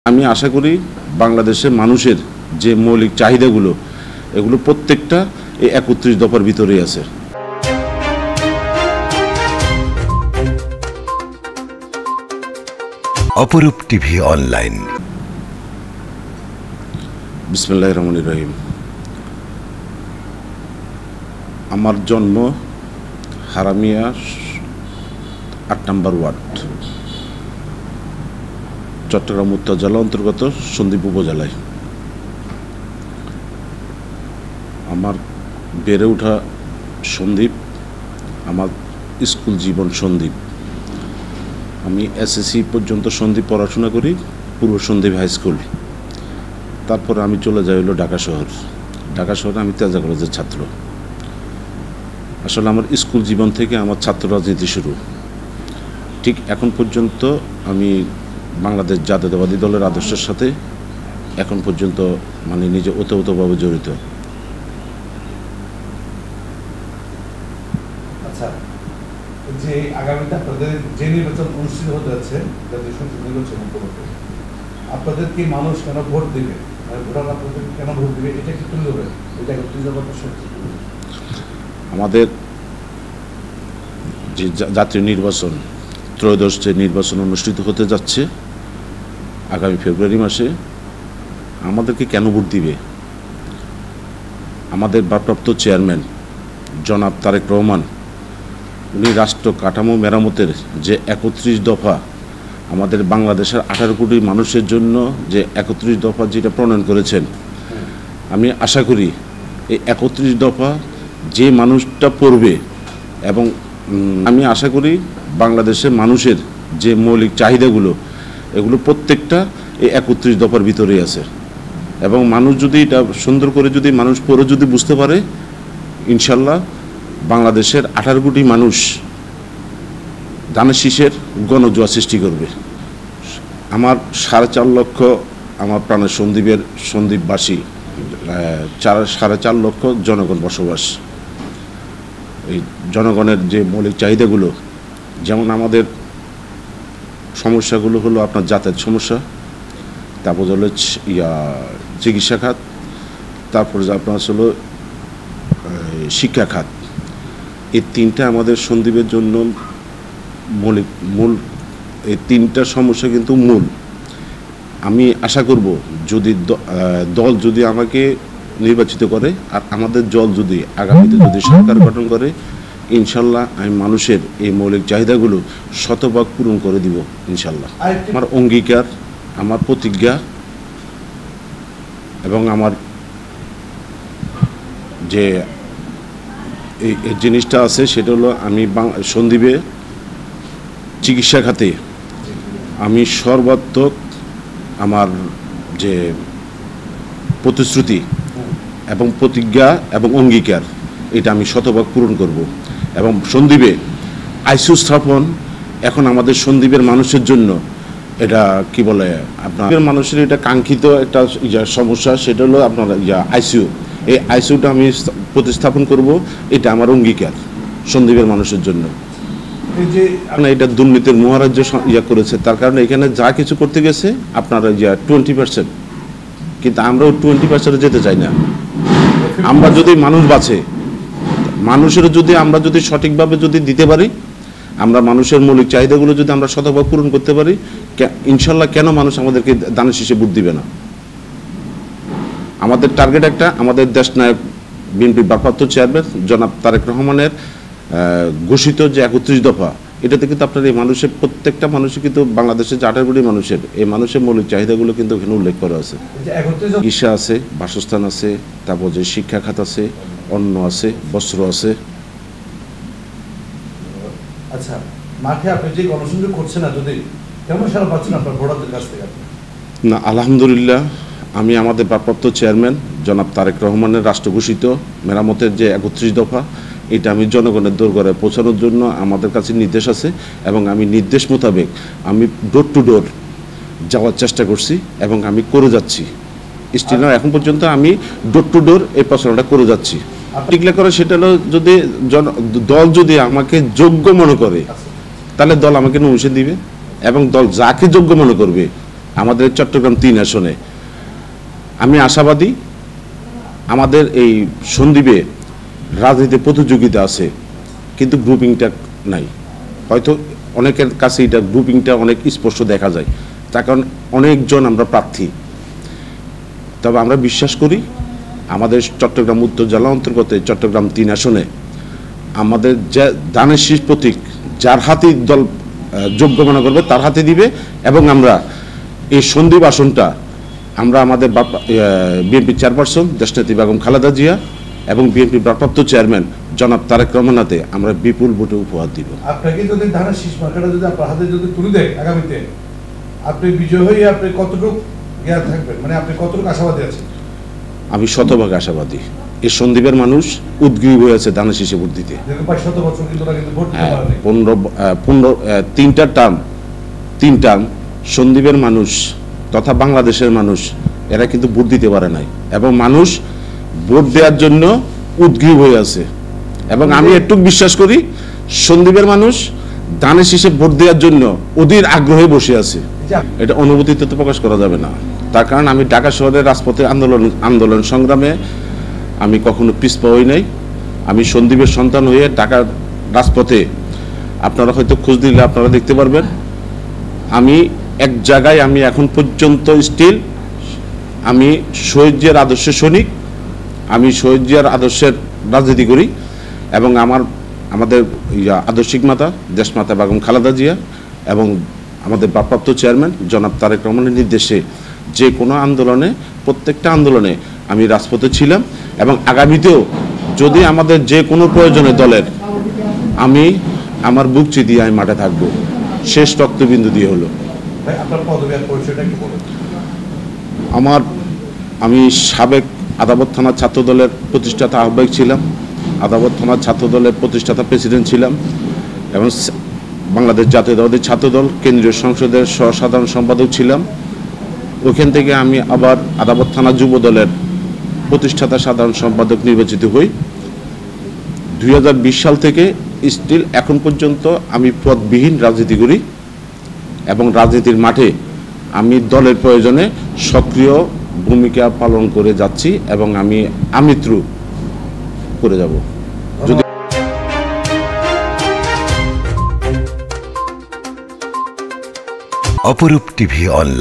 আমি আশা করি বাংলাদেশের মানুষের যে মৌলিক চাহিদাগুলো এগুলো প্রত্যেকটা এই ৩১ দফার ভিতরেই আছে। অপরূপ টিভি অনলাইন। বিসমিল্লাহির রহমানির রহিম। আমার জন্ম হারামিয়া ৮ নম্বর ওয়ার্ড, চট্টগ্রাম উত্তর জেলা অন্তর্গত সন্দ্বীপ উপজেলায়। আমার বেড়ে ওঠা সন্দ্বীপ, আমার স্কুল জীবন সন্দ্বীপ। আমি এসএসসি পর্যন্ত সন্দ্বীপ পড়াশোনা করি, পূর্ব সন্দ্বীপ হাই স্কুল। তারপরে আমি চলে যাই হলো ঢাকা শহর। ঢাকা শহরে আমি তেজা কলেজের ছাত্র। আসলে আমার স্কুল জীবন থেকে আমার ছাত্র রাজনীতি শুরু। ঠিক এখন পর্যন্ত আমি বাংলাদেশ জাতীয়তাবাদী দলের আদর্শের সাথে এখন পর্যন্ত নিজে ওতপ্রোতভাবে জড়িত। আচ্ছা, যে আগামীতে আপনাদের যে নির্বাচন অনুষ্ঠিত হতে যাচ্ছে, জাতীয় সংসদ নির্বাচন উপলক্ষে আপনাদের কি মানুষ কেন ভোট দিবে, ভোটার আপনাদের কেন ভোট দিবে, এটা কি তুলে ধরবে? এটা আমাদের যে জাতীয় নির্বাচন, ত্রয়োদশ যে নির্বাচন অনুষ্ঠিত হতে যাচ্ছে আগামী ফেব্রুয়ারি মাসে, আমাদেরকে কেন ভোট দিবে? আমাদের ভারপ্রাপ্ত চেয়ারম্যান জনাব তারেক রহমান, উনি রাষ্ট্র কাঠামো মেরামতের যে ৩১ দফা আমাদের বাংলাদেশের ১৮ কোটি মানুষের জন্য যে ৩১ দফা যেটা প্রণয়ন করেছেন, আমি আশা করি এই ৩১ দফা যে মানুষটা পড়বে, এবং আমি আশা করি বাংলাদেশের মানুষের যে মৌলিক চাহিদাগুলো এগুলো প্রত্যেকটা এই ৩১ দফার ভিতরেই আছে। এবং মানুষ যদি এটা সুন্দর করে যদি মানুষ পড়ে যদি বুঝতে পারে, ইনশাল্লাহ বাংলাদেশের ১৮ কোটি মানুষ ধানের শীষের গণজোয়ার সৃষ্টি করবে। আমার ৪.৫ লক্ষ আমার প্রাণের সন্দ্বীপবাসী, ৪.৫ লক্ষ জনগণ বসবাস। এই জনগণের যে মৌলিক চাহিদাগুলো, যেমন আমাদের সমস্যাগুলো হলো আপনার যাতায়াত সমস্যা, তারপর হলো চিকিৎসা খাত, তারপরে আপনার হলো শিক্ষা খাত। এই তিনটা আমাদের সন্দ্বীপের জন্য মূল এই তিনটা সমস্যা কিন্তু মূল। আমি আশা করব যদি দল যদি আমাকে নির্বাচিত করে আর আমাদের দল যদি আগামীতে যদি সরকার গঠন করে, ইনশাল্লাহ আমি মানুষের এই মৌলিক চাহিদাগুলো শতভাগ পূরণ করে দিব ইনশাল্লাহ। আমার অঙ্গীকার, আমার প্রতিজ্ঞা এবং আমার যে এই জিনিসটা আছে সেটা হলো আমি সন্দ্বীপে চিকিৎসা খাতে আমি সর্বাত্মক আমার যে প্রতিশ্রুতি এবং প্রতিজ্ঞা এবং অঙ্গীকার, এটা আমি শতভাগ পূরণ করব। এবং সন্দ্বীপে আইসিইউ স্থাপন এখন আমাদের সন্দ্বীপের মানুষের জন্য এটা কি বলে, আপনার মানুষের এটা কাঙ্ক্ষিত একটা সমস্যা, সেটা হলো আপনার আইসিইউ। এই আইসিইউটা আমি প্রতিস্থাপন করব, এটা আমার অঙ্গীকার সন্দ্বীপের মানুষের জন্য। এটা দুর্নীতির মহারাজ্য করেছে, তার কারণে এখানে যা কিছু করতে গেছে আপনার 20%, কিন্তু আমরাও 20% যেতে চাই না। আমরা যদি মানুষ বাঁচে, মানুষের যদি আমরা যদি সঠিকভাবে যদি দিতে পারি, আমরা মানুষের মৌলিক চাহিদাগুলো যদি আমরা শতভাগ পূরণ করতে পারি, ইনশাল্লাহ কেন মানুষ আমাদেরকে দানের শীষে ভোট দিবে না? আমাদের টার্গেট একটা, আমাদের দেশনায়ক বিএনপির ভারপ্রাপ্ত চেয়ারম্যান জনাব তারেক রহমানের ঘোষিত যে ৩১ দফা, এটাতে কিন্তু আপনার এই মানুষের প্রত্যেকটা মানুষের কিন্তু বাংলাদেশের যে ১৮ কোটি মানুষের এই মানুষের মৌলিক চাহিদাগুলো কিন্তু এখানে উল্লেখ করা আছে। চিকিৎসা আছে, বাসস্থান আছে, তারপর যে শিক্ষা খাত আছে, অন্ন আছে, বস্ত্র আছে। আচ্ছা, মাঠে আপনি যে গণসংযোগ করছেন না, যদি কেমন সারা পাচ্ছেন আপনার ভোটারদের কাছ থেকে? না, আলহামদুলিল্লাহ, আমি আমাদের ভারপ্রাপ্ত চেয়ারম্যান জনাব তারেক রহমানের রাষ্ট্রঘোষিত মেরামতের যে ৩১ দফা, এটা আমি জনগণের দোরগোড়ায় পৌঁছানোর জন্য আমাদের কাছে নির্দেশ আছে, এবং আমি নির্দেশ মোতাবেক আমি ডোর টু ডোর যাওয়ার চেষ্টা করছি এবং আমি করে যাচ্ছি। স্টিল এখন পর্যন্ত আমি ডোর টু ডোর এই প্রচারণাটা করে যাচ্ছি। টিকলে করে সেটা হলো, যদি দল যদি আমাকে যোগ্য মনে করে, তাহলে দল আমাকে নমিনেশন দিবে, এবং দল যাকে যোগ্য মনে করবে আমাদের চট্টগ্রাম 3 আসনে। আমি আশাবাদী আমাদের এই সন্দ্বীপে রাজনীতি প্রতিযোগিতা আছে, কিন্তু গ্রুপিংটা নাই। হয়তো অনেকের কাছে এটা গ্রুপিংটা অনেক স্পষ্ট দেখা যায়, তার কারণ অনেকজন আমরা প্রার্থী। তবে আমরা বিশ্বাস করি আমাদের চট্টগ্রাম উত্তর জেলা অন্তর্গত চট্টগ্রাম 3 আসনে আমাদের যে দানের শীষ প্রতীক যার হাতেই দল যোগ্য মনে করবে তার হাতে দিবে, এবং আমরা এই সন্দ্বীপ আসনটা আমরা আমাদের বিএনপি চেয়ারপারসন দেশনেত্রী বেগম খালেদা জিয়া এবং বিএনপি ভারপ্রাপ্ত চেয়ারম্যান জনাব তারেক রহমান হাতে আমরা বিপুল ভোটে উপহার দিব। আপনাকে যদি ধানের শীষ মার্কাটা যদি আপনার হাতে যদি তুলে দেয় আগামীতে, আপনি বিজয় হয়ে আপনি কতটুকু জ্ঞান থাকবেন, মানে আপনি কতটুকু আশাবাদী আছেন? আমি শতভাগ আশাবাদী। এই সন্দ্বীপের মানুষ উদ্গ্রীব হয়েছে ধানের শীষে ভোট দিতে। 500 বছর কিন্তু ওরা কিন্তু ভোট দিতে হ্যাঁ, পারেনি। 3 টার্ম সন্দ্বীপের মানুষ তথা বাংলাদেশের মানুষ এরা কিন্তু ভোট দিতে পারে নাই, এবং মানুষ ভোট দেওয়ার জন্য উদ্গ্রীব হয়ে আছে। এবং আমি একটু বিশ্বাস করি সন্দ্বীপের মানুষ ধানের শীষে ভোট দেওয়ার জন্য অধীর আগ্রহে বসে আছে। এটা অনুভূতিতে তো প্রকাশ করা যাবে না। তার কারণ আমি ঢাকা শহরের রাজপথে আন্দোলন সংগ্রামে আমি কখনো পিছপা হই নাই। আমি সন্দ্বীপের সন্তান হয়ে ঢাকার রাজপথে আপনারা হয়তো খোঁজ দিলে আপনারা দেখতে পারবেন আমি এক জায়গায় আমি এখন পর্যন্ত স্টিল আমি শহীদ জিয়ার আদর্শের সৈনিক, আমি শহীদ জিয়ার আদর্শের রাজনীতি করি, এবং আমাদের আদর্শিক মাতা দেশমাতা বেগম খালেদা জিয়া এবং আমাদের ভারপ্রাপ্ত চেয়ারম্যান জনাব তারেক রহমানের নির্দেশে যে কোনো আন্দোলনে, প্রত্যেকটা আন্দোলনে আমি রাজপথে ছিলাম, এবং আগামীতেও যদি আমাদের যে কোনো প্রয়োজনে দলের আমি আমার বুক চিতিয়ে আমি মাঠে থাকবো, শেষ রক্তবিন্দু দিয়ে হলো। ভাই আপনার পদবি আর পরিচয়টা একটু বলুন। আমি সাবেক আদাবত থানার ছাত্র দলের প্রতিষ্ঠাতা আহ্বায়ক ছিলাম, আদাবত থানার ছাত্র দলের প্রতিষ্ঠাতা প্রেসিডেন্ট ছিলাম, এবং বাংলাদেশ জাতীয়তাবাদী ছাত্রদল কেন্দ্রীয় সংসদের সাধারণ সম্পাদক ছিলাম। ওখান থেকে আমি আবার আদাবত থানা যুব দলের প্রতিষ্ঠাতা সাধারণ সম্পাদক নির্বাচিত হই। 2020 সাল থেকে স্টিল এখন পর্যন্ত আমি পদবিহীন রাজনীতি করি, এবং রাজনীতির মাঠে আমি দলের প্রয়োজনে সক্রিয় ভূমিকা পালন করে যাচ্ছি, এবং আমি আমৃত্যু করে যাব। যদি অপরূপ টিভি অনলাইন।